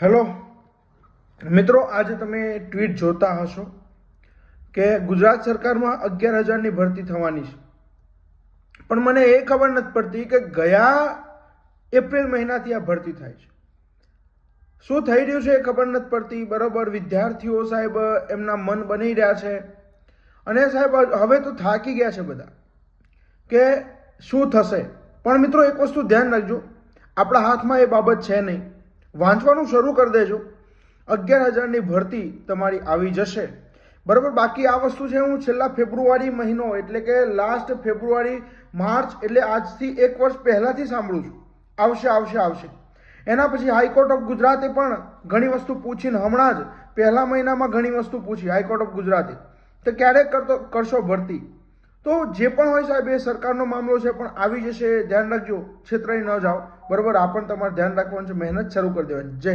Hello મિત્રો, આજે તમે ટ્વીટ જોતા હશો કે ગુજરાત સરકારમાં 11,000ની ભરતી થવાની છે. પણ મને એ ખબર નથી પડતી કે ગયા એપ્રિલ મહિનાથી આ ભરતી થાય છે. શું થઈ રહ્યું છે એ ખબર નથી પડતી. બરોબર, વિદ્યાર્થીઓ સાહેબ એમના મન બની રહ્યા છે અને સાહેબ હવે તો થાકી ગયા છે બધા કે શું થશે. પણ મિત્રો, એક વસ્તુ ધ્યાન રાખજો, આપણા હાથમાં એ બાબત છે નહીં. વાંચવાનું શરૂ કરી દેજો. 11,000ની ભરતી તમારી આવી જશે. બરાબર. બાકી આ વસ્તુ છે, હું છેલ્લા ફેબ્રુઆરી મહિનો એટલે કે લાસ્ટ ફેબ્રુઆરી માર્ચ એટલે આજથી 1 વર્ષ પહેલાંથી સાંભળું છું આવશે આવશે આવશે. એના પછી હાઈકોર્ટ ઓફ ગુજરાતે પણ ઘણી વસ્તુ પૂછીને હમણાં જ પહેલા મહિનામાં ઘણી વસ્તુ પૂછી હાઈકોર્ટ ઓફ ગુજરાતે, તો ક્યારે કરશો ભરતી. તો જે પણ હોય સાહેબ, એ સરકારનો મામલો છે, પણ આવી જશે. ધ્યાન રાખજો, છેતરાઈ ન જાઓ. બરાબર. આ પણ તમારે ધ્યાન રાખવાનું છે. મહેનત શરૂ કરી દેવાની. જય